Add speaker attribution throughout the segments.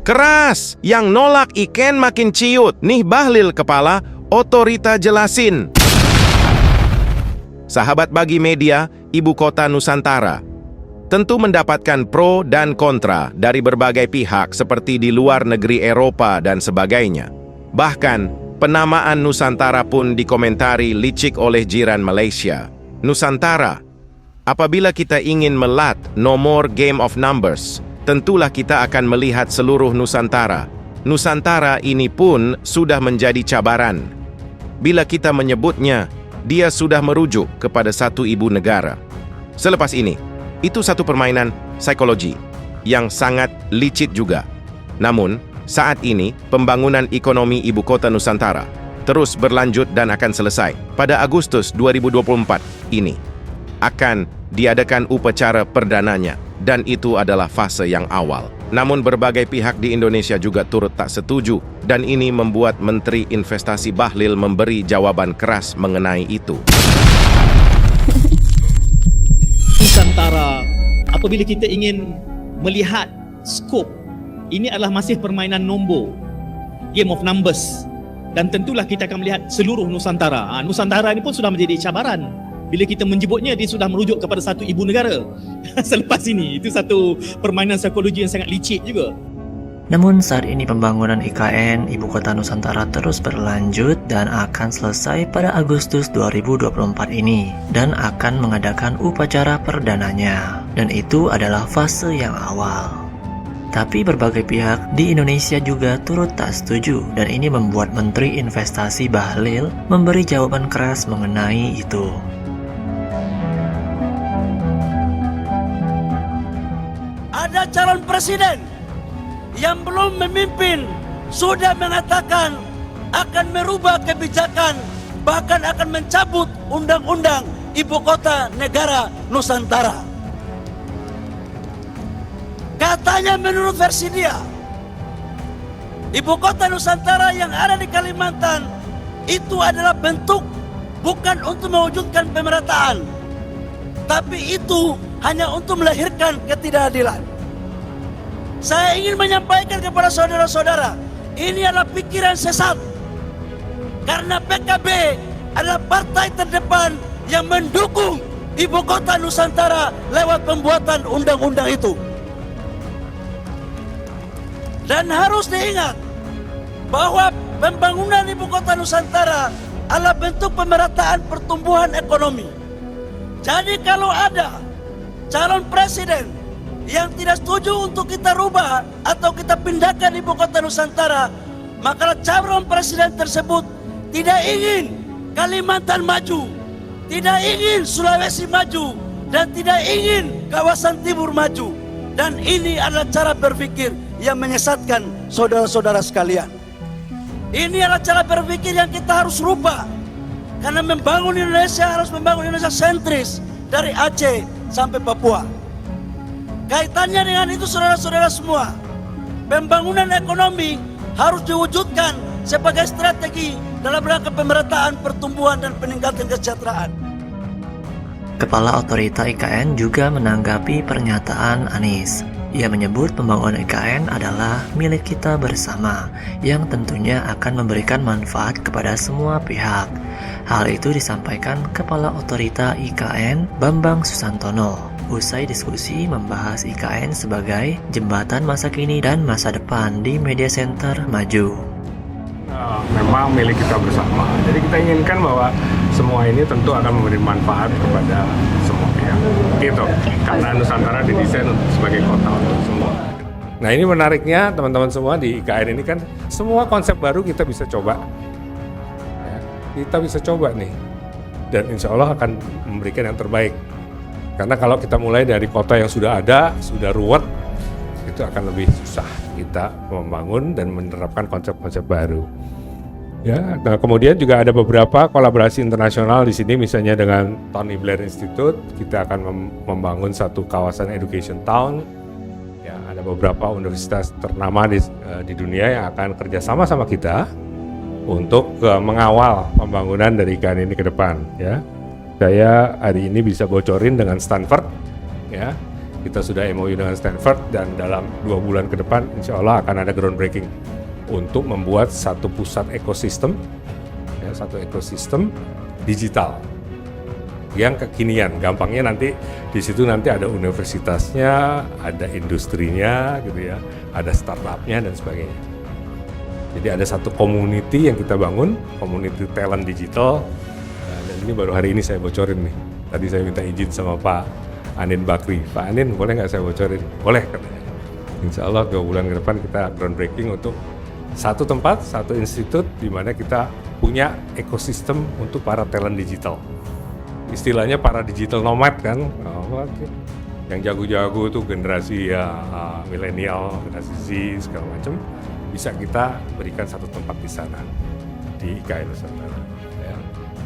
Speaker 1: Keras, yang nolak iken makin ciut. Nih Bahlil kepala, otorita jelasin. Sahabat bagi media, ibu kota Nusantara tentu mendapatkan pro dan kontra dari berbagai pihak seperti di luar negeri Eropa dan sebagainya. Bahkan, penamaan Nusantara pun dikomentari licik oleh jiran Malaysia. Nusantara, apabila kita ingin melat nomor game of numbers, tentulah kita akan melihat seluruh Nusantara. Nusantara ini pun sudah menjadi cabaran. Bila kita menyebutnya, dia sudah merujuk kepada satu ibu negara. Selepas ini, itu satu permainan psikologi yang sangat licik juga. Namun, saat ini pembangunan ekonomi ibu kota Nusantara terus berlanjut dan akan selesai. Pada Agustus 2024 ini akan diadakan upacara perdananya, dan itu adalah fase yang awal. Namun berbagai pihak di Indonesia juga turut tak setuju, dan ini membuat Menteri Investasi Bahlil memberi jawaban keras mengenai itu.
Speaker 2: Nusantara, apabila kita ingin melihat skop, ini adalah masih permainan nombor, game of numbers, dan tentulah kita akan melihat seluruh Nusantara. Nusantara ini pun sudah menjadi cabaran. Bila kita menyebutnya, dia sudah merujuk kepada satu ibu negara. Selepas ini, itu satu permainan psikologi yang sangat licik juga.
Speaker 3: Namun saat ini pembangunan IKN Ibu Kota Nusantara terus berlanjut dan akan selesai pada Agustus 2024 ini, dan akan mengadakan upacara perdananya. Dan itu adalah fase yang awal. Tapi berbagai pihak di Indonesia juga turut tak setuju, dan ini membuat Menteri Investasi Bahlil memberi jawaban keras mengenai itu.
Speaker 4: Ada calon presiden yang belum memimpin sudah mengatakan akan merubah kebijakan, bahkan akan mencabut undang-undang ibu kota negara Nusantara. Katanya menurut versi dia, ibu kota Nusantara yang ada di Kalimantan itu adalah bentuk bukan untuk mewujudkan pemerataan, tapi itu hanya untuk melahirkan ketidakadilan. Saya ingin menyampaikan kepada saudara-saudara, ini adalah pikiran sesat. Karena PKB adalah partai terdepan yang mendukung ibu kota Nusantara lewat pembuatan undang-undang itu. Dan harus diingat bahwa pembangunan ibu kota Nusantara adalah bentuk pemerataan pertumbuhan ekonomi. Jadi kalau ada calon presiden yang tidak setuju untuk kita rubah atau kita pindahkan ibu kota Nusantara, maka calon presiden tersebut tidak ingin Kalimantan maju, tidak ingin Sulawesi maju, dan tidak ingin kawasan timur maju. Dan ini adalah cara berpikir yang menyesatkan saudara-saudara sekalian. Ini adalah cara berpikir yang kita harus rubah. Karena membangun Indonesia harus membangun Indonesia sentris dari Aceh sampai Papua. Kaitannya dengan itu saudara-saudara semua, pembangunan ekonomi harus diwujudkan sebagai strategi dalam rangka pemerataan pertumbuhan dan peningkatan kesejahteraan.
Speaker 3: Kepala Otorita IKN juga menanggapi pernyataan Anies. Ia menyebut pembangunan IKN adalah milik kita bersama, yang tentunya akan memberikan manfaat kepada semua pihak. Hal itu disampaikan Kepala Otorita IKN Bambang Susantono usai diskusi membahas IKN sebagai jembatan masa kini dan masa depan di Media Center Maju.
Speaker 5: Memang milik kita bersama, jadi kita inginkan bahwa semua ini tentu akan memberi manfaat kepada semua pihak. Gitu, karena Nusantara didesain sebagai kota untuk semua. Nah ini menariknya teman-teman semua, di IKN ini kan semua konsep baru kita bisa coba. Ya, kita bisa coba nih, dan insya Allah akan memberikan yang terbaik. Karena kalau kita mulai dari kota yang sudah ada, sudah ruwet, itu akan lebih susah kita membangun dan menerapkan konsep-konsep baru. Ya, nah kemudian juga ada beberapa kolaborasi internasional di sini, misalnya dengan Tony Blair Institute, kita akan membangun satu kawasan education town. Ya, ada beberapa universitas ternama di dunia yang akan kerjasama sama kita untuk mengawal pembangunan dari IKN ini ke depan. Ya, saya hari ini bisa bocorin dengan Stanford, ya, Kita sudah MOU dengan Stanford dan dalam 2 bulan ke depan insya Allah akan ada groundbreaking untuk membuat satu pusat ekosistem, ya, satu ekosistem digital yang kekinian. Gampangnya nanti di situ nanti ada universitasnya, ada industrinya, gitu ya, ada startupnya dan sebagainya. Jadi ada satu community yang kita bangun, community talent digital. Dan ini baru hari ini saya bocorin nih. Tadi saya minta izin sama Pak Anin Bakri. Pak Anin, boleh nggak saya bocorin? Boleh katanya. Insya Allah 2 bulan ke depan kita groundbreaking untuk satu tempat, satu institut di mana kita punya ekosistem untuk para talent digital. Istilahnya para digital nomad kan, yang jago-jago itu generasi ya milenial, generasi Z segala macam, bisa kita berikan satu tempat di sana di IKN Nusantara. Ya.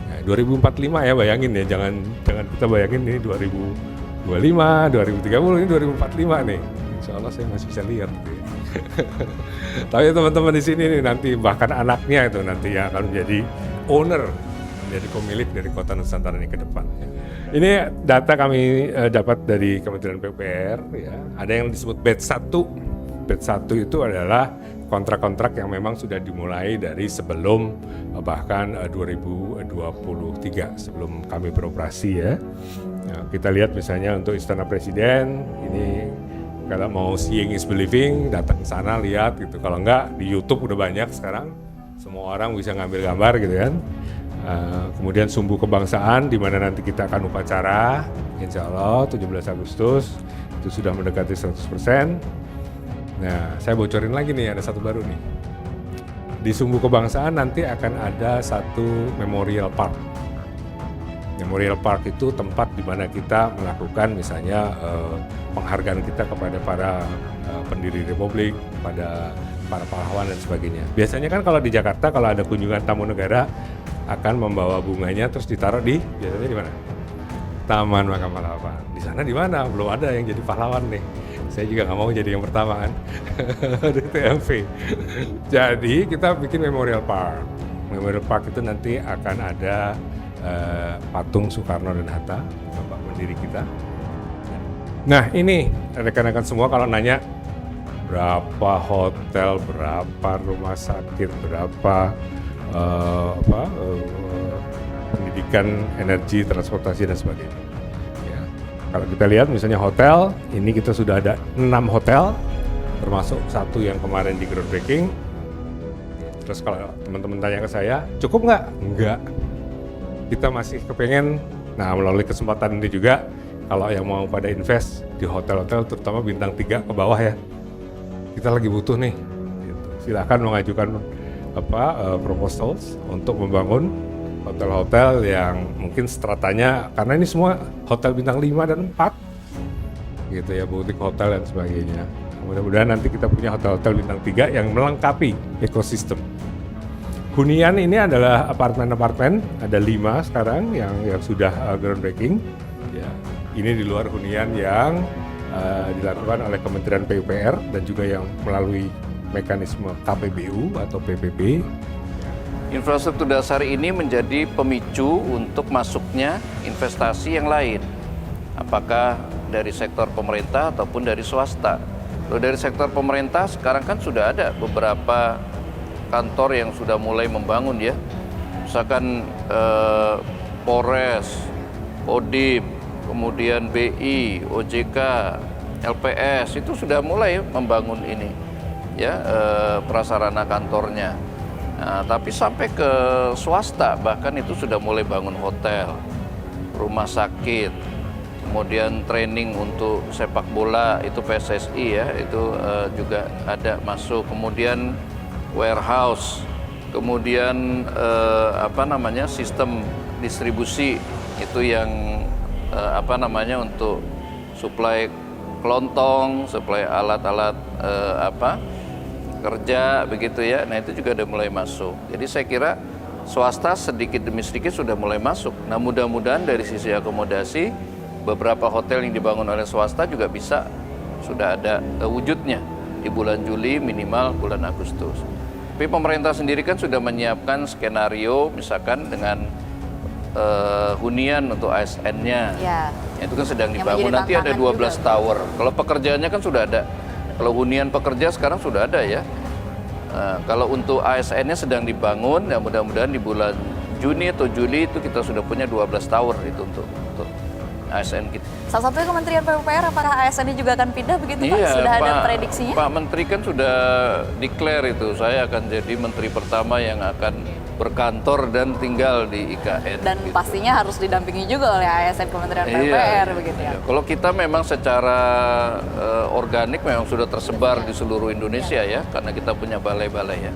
Speaker 5: Nah, 2045 ya bayangin ya, jangan kita bayangin ini 2025, 2030, ini 2045 nih. Insya Allah saya masih bisa lihat. Gitu ya. Tapi teman-teman di sini nih nanti bahkan anaknya itu nanti yang akan menjadi owner, menjadi pemilik dari Kota Nusantara ini ke depan. Ini data kami dapat dari Kementerian PUPR, ya. Ada yang disebut batch 1. Batch 1 itu adalah kontrak-kontrak yang memang sudah dimulai dari sebelum bahkan 2023 sebelum kami beroperasi ya. Nah, kita lihat misalnya untuk Istana Presiden ini kalau mau seeing is believing datang ke sana lihat gitu. Kalau enggak di YouTube udah banyak sekarang. Semua orang bisa ngambil gambar gitu kan. Kemudian Sumbu Kebangsaan di mana nanti kita akan upacara insya Allah 17 Agustus itu sudah mendekati 100%. Nah, saya bocorin lagi nih, ada satu baru nih. Di Sumbu Kebangsaan nanti akan ada satu Memorial Park. Memorial Park itu tempat di mana kita melakukan misalnya penghargaan kita kepada para pendiri Republik, pada para pahlawan dan sebagainya. Biasanya kan kalau di Jakarta kalau ada kunjungan tamu negara akan membawa bunganya terus ditaruh biasanya di mana? Taman Makam Pahlawan. Di sana di mana? Belum ada yang jadi pahlawan nih. Saya juga nggak mau jadi yang pertama kan. Di TMV. Jadi kita bikin Memorial Park. Memorial Park itu nanti akan ada patung Soekarno dan Hatta, bapak pendiri kita. Nah ini rekan-rekan semua kalau nanya berapa hotel, berapa rumah sakit, berapa pendidikan, energi, transportasi dan sebagainya. Ya. Kalau kita lihat misalnya hotel, ini kita sudah ada 6 hotel, termasuk satu yang kemarin di groundbreaking. Terus kalau teman-teman tanya ke saya, cukup nggak? Enggak. Kita masih kepengen, nah melalui kesempatan ini juga, kalau yang mau pada invest di hotel-hotel, terutama bintang 3 ke bawah ya, kita lagi butuh nih. Gitu. Silakan mengajukan proposals untuk membangun hotel-hotel yang mungkin stratanya, karena ini semua hotel bintang 5 dan 4 gitu ya, boutique hotel dan sebagainya. Mudah-mudahan nanti kita punya hotel-hotel bintang 3 yang melengkapi ekosistem. Hunian ini adalah apartemen-apartemen, ada 5 sekarang yang sudah groundbreaking. Ya, ini di luar hunian yang dilakukan oleh Kementerian PUPR dan juga yang melalui mekanisme KPBU atau PPP.
Speaker 6: Infrastruktur dasar ini menjadi pemicu untuk masuknya investasi yang lain. Apakah dari sektor pemerintah ataupun dari swasta. Kalau dari sektor pemerintah sekarang kan sudah ada beberapa kantor yang sudah mulai membangun ya. Misalkan Polres, Kodim, kemudian BI, OJK, LPS itu sudah mulai membangun ini. Ya, prasarana kantornya. Nah, tapi sampai ke swasta bahkan itu sudah mulai bangun hotel, rumah sakit, kemudian training untuk sepak bola itu PSSI ya, itu juga ada masuk, kemudian warehouse, kemudian sistem distribusi itu yang untuk suplai kelontong, suplai alat-alat kerja begitu ya. Nah itu juga udah mulai masuk. Jadi saya kira swasta sedikit demi sedikit sudah mulai masuk. Nah mudah-mudahan dari sisi akomodasi beberapa hotel yang dibangun oleh swasta juga bisa sudah ada wujudnya di bulan Juli minimal bulan Agustus. Tapi pemerintah sendiri kan sudah menyiapkan skenario misalkan dengan hunian untuk ASN-nya. Ya. Itu kan sedang
Speaker 7: Yang
Speaker 6: dibangun.
Speaker 7: menjadi
Speaker 6: Nanti ada
Speaker 7: tantangan
Speaker 6: 12
Speaker 7: juga.
Speaker 6: tower. Kalau pekerjaannya kan sudah ada. Kalau hunian pekerja sekarang sudah ada ya. Kalau untuk ASN-nya sedang dibangun, ya mudah-mudahan di bulan Juni atau Juli itu kita sudah punya 12 tower itu untuk ASN kita.
Speaker 7: Salah satunya Kementerian PUPR, apakah ASN ini juga akan pindah begitu Pak?
Speaker 6: Iya,
Speaker 7: Sudah ada
Speaker 6: Pak-
Speaker 7: prediksinya?
Speaker 6: Pak Menteri kan sudah declare itu, saya akan jadi menteri pertama yang akan berkantor dan tinggal di IKN.
Speaker 7: Dan
Speaker 6: gitu.
Speaker 7: pastinya harus didampingi juga oleh ASN Kementerian PUPR begitu ya.
Speaker 6: Kalau kita memang secara organik memang sudah tersebar di seluruh Indonesia ya, karena kita punya balai-balai ya.